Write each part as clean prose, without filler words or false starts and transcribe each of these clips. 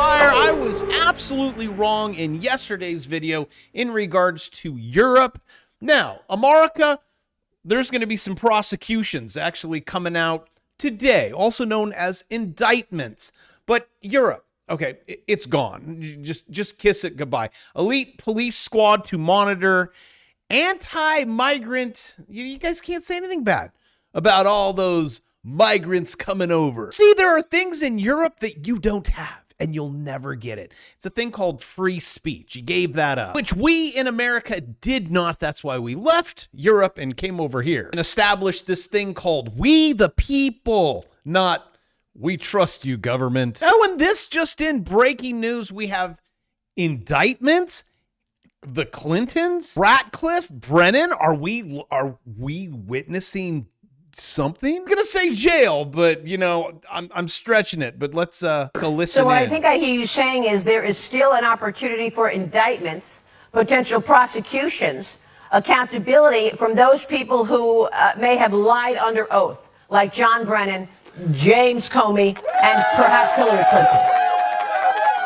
fire. I was absolutely wrong in yesterday's video in regards to Europe. Now, America, there's going to be some prosecutions actually coming out today, also known as indictments. But Europe, okay, it's gone. Just kiss it goodbye. Elite police squad to monitor anti-migrant. You guys can't say anything bad about all those migrants coming over. See, there are things in Europe that you don't have, and you'll never get it. It's a thing called free speech. You gave that up, which we in America did not. That's why we left Europe and came over here and established this thing called we the people, not we trust you, government. Oh, and this just in breaking news, we have indictments. The Clintons, Ratcliffe, Brennan, are we witnessing something? I'm gonna say jail, but you know, I'm stretching it. But let's go listen. So what I think I hear you saying is there is still an opportunity for indictments, potential prosecutions, accountability from those people who may have lied under oath, like John Brennan, James Comey, and perhaps Hillary Clinton.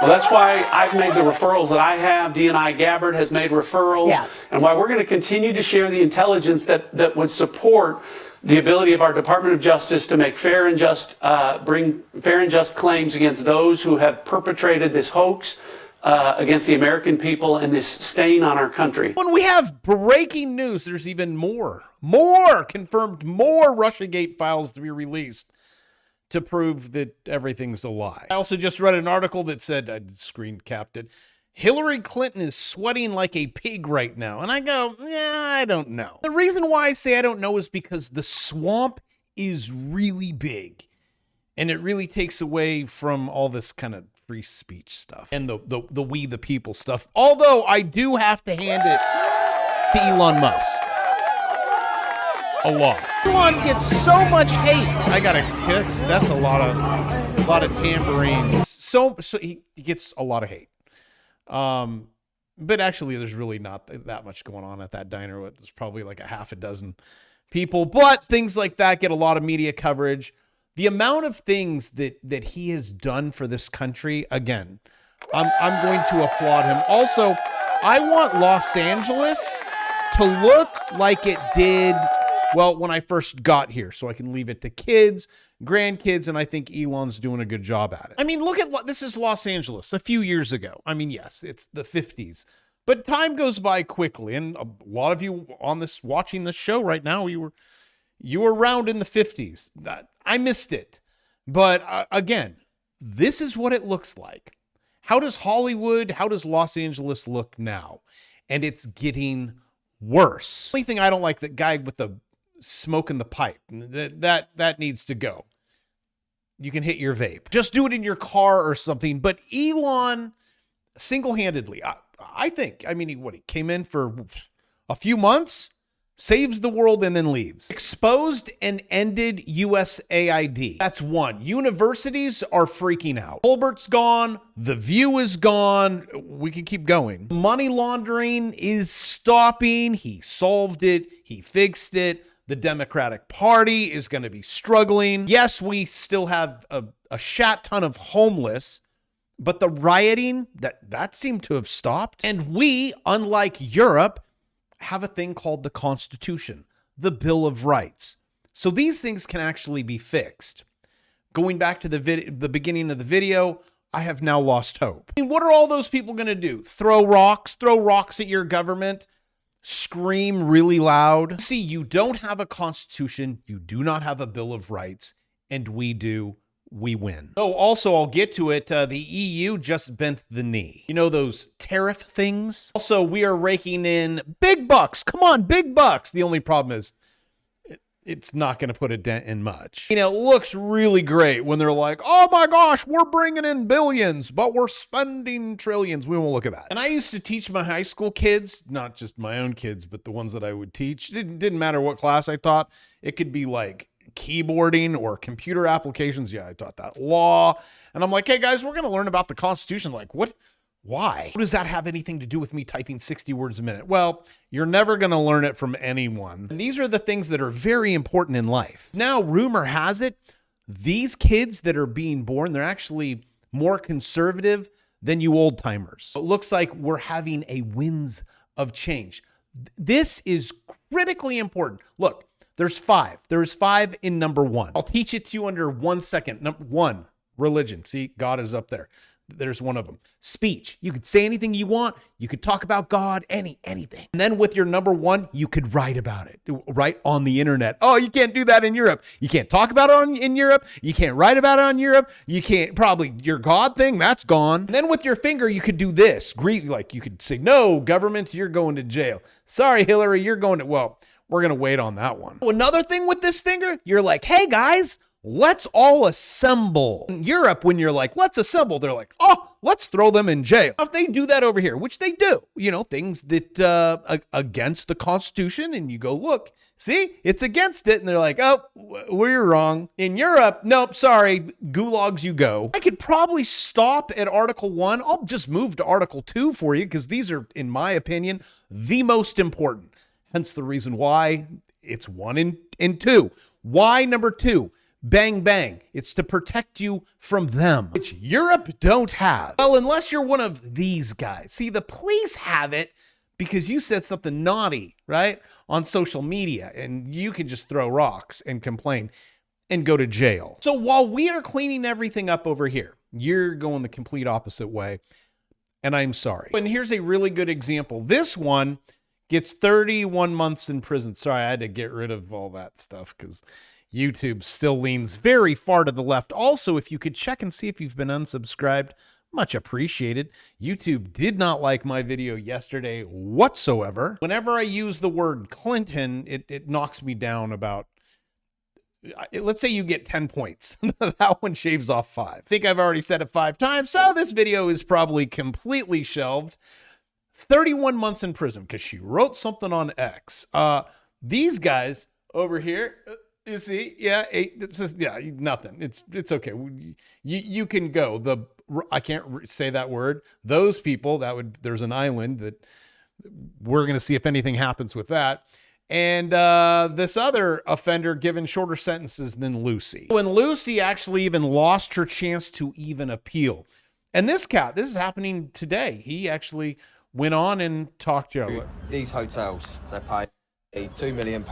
Well, that's why I've made the referrals that I have. D&I Gabbard has made referrals, and why we're going to continue to share the intelligence that would support the ability of our Department of Justice to make fair and just, bring fair and just claims against those who have perpetrated this hoax against the American people and this stain on our country. When we have breaking news, there's even more confirmed, more Russiagate files to be released to prove that everything's a lie. I also just read an article that said, I screen capped it, Hillary Clinton is sweating like a pig right now. And I go, yeah, I don't know. The reason why I say I don't know is because the swamp is really big. And it really takes away from all this kind of free speech stuff. And the we the people stuff. Although I do have to hand it to Elon Musk. A lot. Elon gets so much hate. I got a kiss. That's a lot of tambourines. So he gets a lot of hate. But actually, there's really not that much going on at that diner. There's probably like a half a dozen people. But things like that get a lot of media coverage. The amount of things that he has done for this country, again, I'm going to applaud him. Also, I want Los Angeles to look like it did, well, when I first got here, so I can leave it to kids, grandkids, and I think Elon's doing a good job at it. I mean, look at, this is Los Angeles a few years ago. I mean, yes, it's the 50s, but time goes by quickly, and a lot of you on this, watching this show right now, you were around in the 50s. I missed it, but again, this is what it looks like. How does Hollywood, how does Los Angeles look now? And it's getting worse. The only thing I don't like, that guy with the smoke in the pipe, that needs to go. You can hit your vape. Just do it in your car or something. But Elon, single-handedly, I think, I mean, he came in for a few months, saves the world, and then leaves. Exposed and ended USAID. That's one. Universities are freaking out. Colbert's gone. The View is gone. We can keep going. Money laundering is stopping. He solved it. He fixed it. The Democratic Party is going to be struggling. Yes, we still have a shat ton of homeless, but the rioting, that seemed to have stopped. And we, unlike Europe, have a thing called the Constitution, the Bill of Rights. So these things can actually be fixed. Going back to the beginning of the video, I have now lost hope. I mean, what are all those people going to do? Throw rocks at your government? Scream really loud? See, you don't have a constitution, you do not have a Bill of Rights, and we do. We win. Oh, also, I'll get to it. The EU just bent the knee. You know those tariff things? Also, we are raking in big bucks. Come on, big bucks. The only problem is it's not going to put a dent in much. You know, it looks really great when they're like, oh my gosh, we're bringing in billions, but we're spending trillions. We won't look at that. And I used to teach my high school kids, not just my own kids, but the ones that I would teach. It didn't matter what class I taught. It could be like keyboarding or computer applications. Yeah, I taught that. Law. And I'm like, hey guys, we're going to learn about the Constitution. Like, what? Why? What does that have anything to do with me typing 60 words a minute? Well, you're never going to learn it from anyone. And these are the things that are very important in life. Now, rumor has it, these kids that are being born, they're actually more conservative than you old timers. It looks like we're having a winds of change. This is critically important. Look, there's five. There's five in number one. I'll teach it to you under 1 second. Number one, religion. See, God is up there. There's one of them. Speech. You could say anything you want. You could talk about God, anything. And then with your number one, you could write about it, right on the internet. Oh, you can't do that in Europe. You can't talk about it in Europe. You can't write about it on Europe. You can't, probably your God thing, that's gone. And then with your finger, you could do this. Like you could say, no, government, you're going to jail. Sorry, Hillary, you're going to, well, we're going to wait on that one. Another thing with this finger, you're like, hey guys, let's all assemble. In Europe, when you're like, let's assemble, they're like, oh, let's throw them in jail. If they do that over here, which they do, you know, things that against the Constitution, and you go, look, see, it's against it. And they're like, oh, we're wrong. In Europe, nope, sorry, gulags you go. I could probably stop at Article 1. I'll just move to Article 2 for you because these are, in my opinion, the most important. Hence the reason why it's 1 and 2. Why number 2? Bang, bang. It's to protect you from them, which Europe don't have. Well, unless you're one of these guys. See, the police have it because you said something naughty, right, on social media, and you can just throw rocks and complain and go to jail. So while we are cleaning everything up over here, you're going the complete opposite way, and I'm sorry. And here's a really good example. This one gets 31 months in prison. Sorry, I had to get rid of all that stuff because YouTube still leans very far to the left. Also, if you could check and see if you've been unsubscribed, much appreciated. YouTube did not like my video yesterday whatsoever. Whenever I use the word Clinton, it knocks me down about, let's say you get 10 points. That one shaves off 5. I think I've already said it 5 times, so this video is probably completely shelved. 31 months in prison because she wrote something on X. These guys over here, you see, yeah, it's just, yeah, nothing. It's okay. You can go. I can't say that word. Those people, there's an island that we're going to see if anything happens with that. And this other offender given shorter sentences than Lucy. When Lucy actually even lost her chance to even appeal. And this is happening today. He actually went on and talked to you. These hotels, they pay £2 million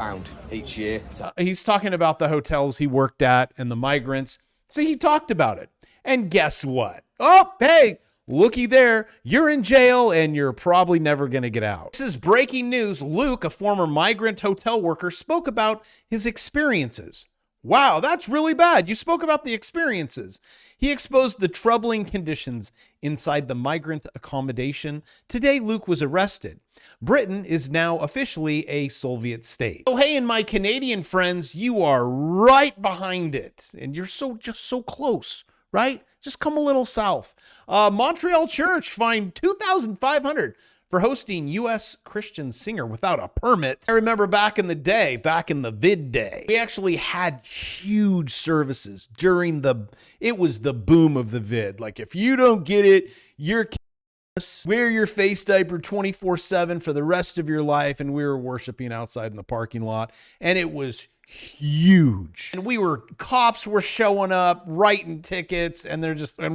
each year. He's talking about the hotels he worked at and the migrants. See, he talked about it. And guess what? Oh, hey, looky there. You're in jail and you're probably never going to get out. This is breaking news. Luke, a former migrant hotel worker, spoke about his experiences. Wow, that's really bad. You spoke about the experiences. He exposed the troubling conditions inside the migrant accommodation. Today, Luke was arrested. Britain is now officially a Soviet state. Oh, hey, and my Canadian friends, you are right behind it. And you're just so close, right? Just come a little south. Montreal Church fined $2,500 for hosting U.S. Christian singer without a permit. I remember back in the day, back in the vid day, we actually had huge services during it was the boom of the vid. Like, if you don't get it, you're wear your face diaper 24/7 for the rest of your life. And we were worshiping outside in the parking lot, and it was huge. And cops were showing up, writing tickets, and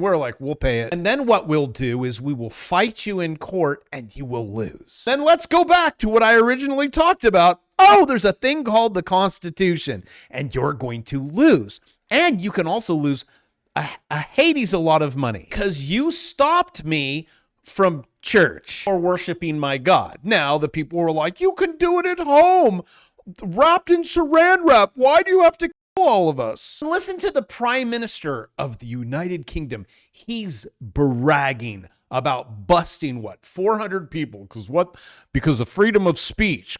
we're like, we'll pay it. And then what we'll do is we will fight you in court and you will lose. Then let's go back to what I originally talked about. Oh, there's a thing called the Constitution, and you're going to lose. And you can also lose a Hades a lot of money because you stopped me from church or worshiping my God. Now the people were like, you can do it at home, wrapped in saran wrap. Why do you have to kill all of us? Listen to the Prime Minister of the United Kingdom. He's bragging about busting 400 people because of freedom of speech.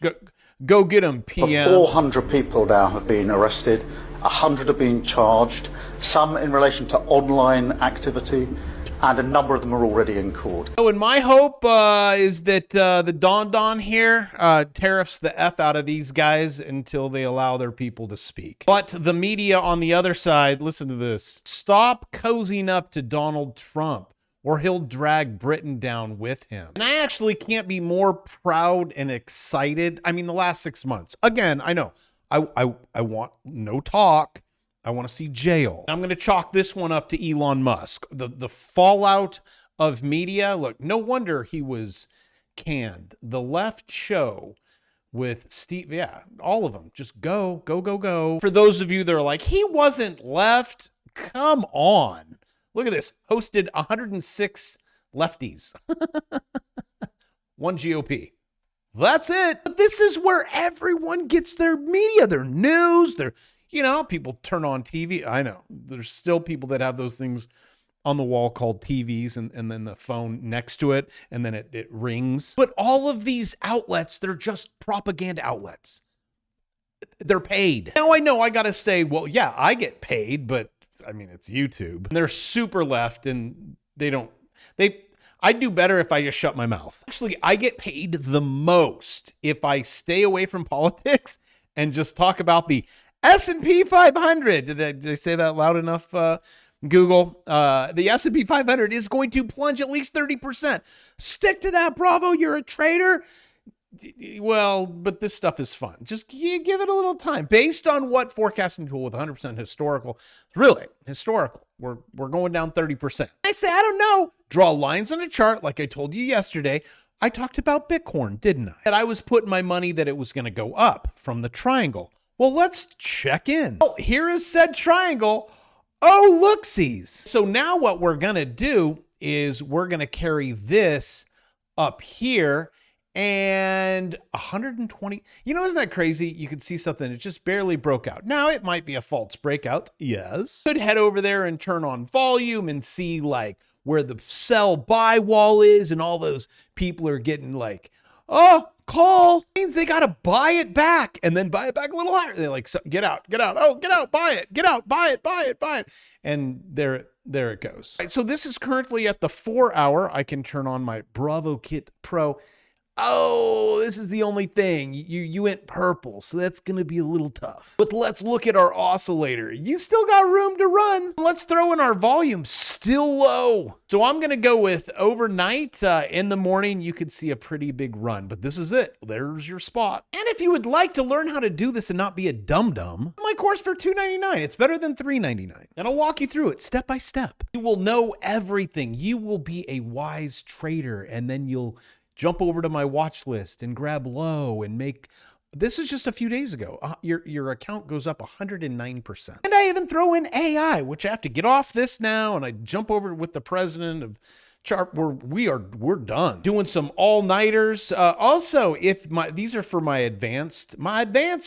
Go get them, PM. 400 people now have been arrested. 100 have been charged. Some in relation to online activity. And a number of them are already in court. Oh, and my hope is that the Don here tariffs the F out of these guys until they allow their people to speak. But the media on the other side, listen to this. Stop cozying up to Donald Trump, or he'll drag Britain down with him. And I actually can't be more proud and excited. I mean, the last 6 months. Again, I know I want no talk. I want to see jail. I'm going to chalk this one up to Elon Musk. The fallout of media. Look, no wonder he was canned. The left show with Steve, yeah, all of them. Just go, go, go, go. For those of you that are like, he wasn't left, come on. Look at this. Hosted 106 lefties. One GOP. That's it. But this is where everyone gets their media, their news, their, you know, people turn on TV. I know. There's still people that have those things on the wall called TVs and then the phone next to it, and then it rings. But all of these outlets, they're just propaganda outlets. They're paid. Now I know I got to say, well, yeah, I get paid, but I mean, it's YouTube. They're super left and I'd do better if I just shut my mouth. Actually, I get paid the most if I stay away from politics and just talk about the S&P 500. Did I say that loud enough, Google? The S&P 500 is going to plunge at least 30%. Stick to that, Bravo. You're a trader. Well, but this stuff is fun. Just give it a little time. Based on what forecasting tool with 100% historical, really historical, we're going down 30%. I say, I don't know. Draw lines on a chart like I told you yesterday. I talked about Bitcoin, didn't I? That I was putting my money that it was going to go up from the triangle. Well, let's check in. Oh, here is said triangle. Oh, looksies. So now what we're going to do is we're going to carry this up here and 120. You know, isn't that crazy? You could see something. It just barely broke out. Now it might be a false breakout. Yes. Could head over there and turn on volume and see like where the sell buy wall is. And all those people are getting like, oh, call means they got to buy it back and then buy it back a little higher. They're like, get out, get out. Oh, get out, buy it, get out, buy it, buy it, buy it. And there it goes. Right, so this is currently at the 4 hour. I can turn on my Bravo Kit Pro. Oh, this is the only thing. You went purple, so that's going to be a little tough. But let's look at our oscillator. You still got room to run. Let's throw in our volume, still low. So I'm going to go with overnight. In the morning, you could see a pretty big run, but this is it. There's your spot. And if you would like to learn how to do this and not be a dum-dum, my course for $2.99. It's better than $3.99. And I'll walk you through it step by step. You will know everything. You will be a wise trader, and then you'll jump over to my watch list and grab low and make, this is just a few days ago. Your account goes up 109%. And I even throw in AI, which I have to get off this now. And I jump over with the president of Chart. We're done doing some all-nighters. Also, these are for my advanced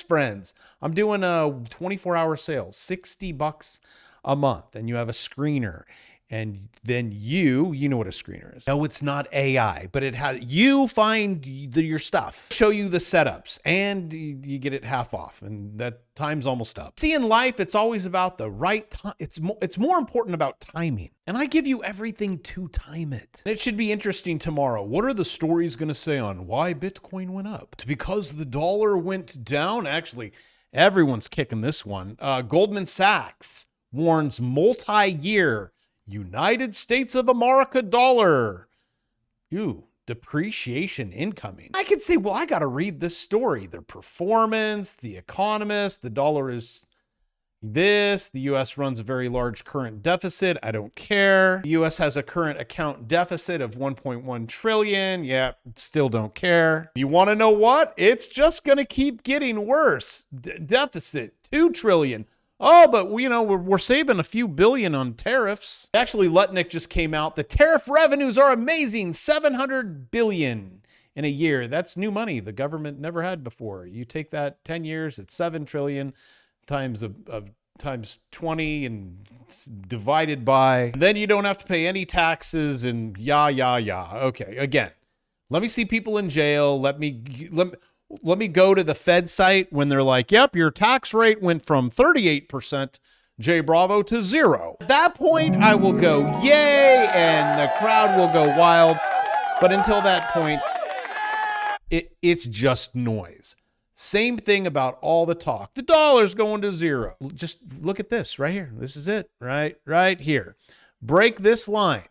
friends. I'm doing a 24-hour sales, $60 a month. And you have a screener. And then you know what a screener is. No, it's not AI, but it has, you find your stuff, show you the setups, and you get it half off, and that time's almost up. See, in life, it's always about the right time. It's more important about timing. And I give you everything to time it. And it should be interesting tomorrow. What are the stories going to say on why Bitcoin went up? It's because the dollar went down. Actually, everyone's kicking this one. Goldman Sachs warns multi-year United States of America dollar. Depreciation incoming. I could say, well, I got to read this story. Their performance, The Economist, the dollar is this. The U.S. runs a very large current deficit. I don't care. The U.S. has a current account deficit of 1.1 trillion. Yeah, still don't care. You want to know what? It's just going to keep getting worse. Deficit, 2 trillion. Oh, but we're saving a few billion on tariffs. Actually, Lutnick just came out. The tariff revenues are amazing. 700 billion in a year. That's new money the government never had before. You take that 10 years, it's 7 trillion times 20 and divided by. Then you don't have to pay any taxes and Okay, again, let me see people in jail. Let me go to the Fed site when they're like, yep, your tax rate went from 38%, J Bravo, to 0. At that point, I will go, yay, and the crowd will go wild. But until that point, it's just noise. Same thing about all the talk. The dollar's going to 0. Just look at this right here. This is it, right here. Break this line.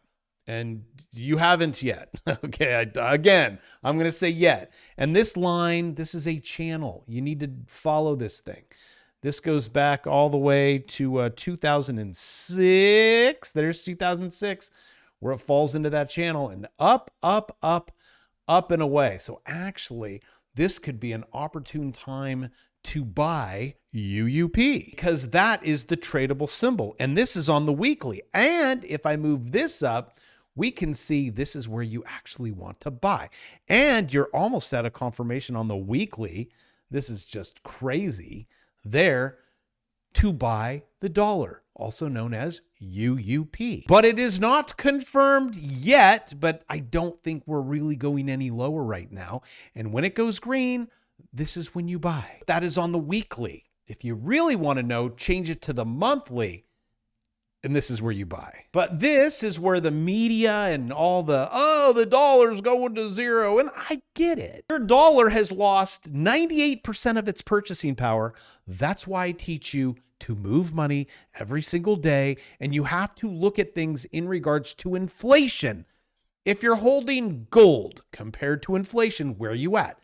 And you haven't yet. Okay, again, I'm going to say yet. And this line, this is a channel. You need to follow this thing. This goes back all the way to 2006. There's 2006, where it falls into that channel and up, up, up, up and away. So actually, this could be an opportune time to buy UUP because that is the tradable symbol. And this is on the weekly. And if I move this up, we can see this is where you actually want to buy. And you're almost at a confirmation on the weekly. This is just crazy. There to buy the dollar, also known as UUP. But it is not confirmed yet, but I don't think we're really going any lower right now. And when it goes green, this is when you buy. That is on the weekly. If you really want to know, change it to the monthly, and this is where you buy. But this is where the media and all the dollar's going to zero, and I get it. Your dollar has lost 98% of its purchasing power. That's why I teach you to move money every single day, and you have to look at things in regards to inflation. If you're holding gold compared to inflation, where are you at?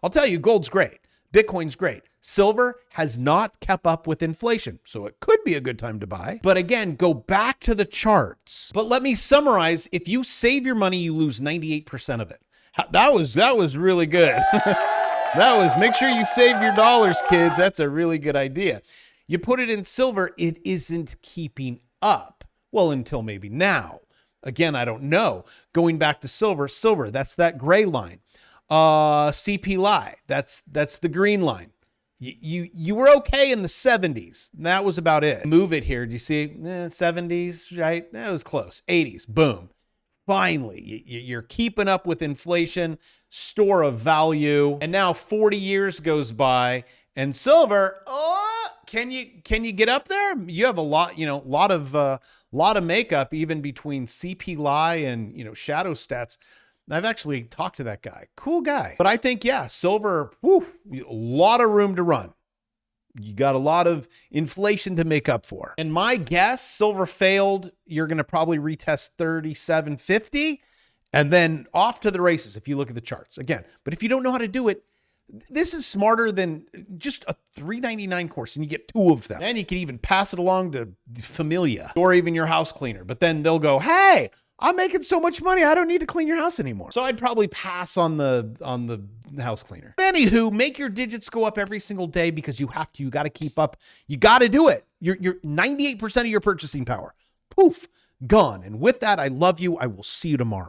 I'll tell you, gold's great. Bitcoin's great. Silver has not kept up with inflation, so it could be a good time to buy. But again, go back to the charts. But let me summarize. If you save your money, you lose 98% of it. That was really good. Make sure you save your dollars, kids. That's a really good idea. You put it in silver, it isn't keeping up. Well, until maybe now. Again, I don't know. Going back to silver, that's that gray line. CPI, that's the green line. You were okay in the 70s. That was about it. Move it here. Do you see 70s, right? That was close. 80s, boom. Finally, you're keeping up with inflation, store of value. And now 40 years goes by and silver, can you get up there? You have a lot of makeup even between CPI and, shadow stats. I've actually talked to that guy. Cool guy. But I think, silver, a lot of room to run. You got a lot of inflation to make up for. And my guess, silver failed. You're going to probably retest 37.50 and then off to the races if you look at the charts. Again, but if you don't know how to do it, this is smarter than just a $3.99 course, and you get 2 of them. And you can even pass it along to Familia or even your house cleaner. But then they'll go, hey, I'm making so much money, I don't need to clean your house anymore. So I'd probably pass on the house cleaner. But anywho, make your digits go up every single day because you have to. You got to keep up. You got to do it. You're 98% of your purchasing power. Poof, gone. And with that, I love you. I will see you tomorrow.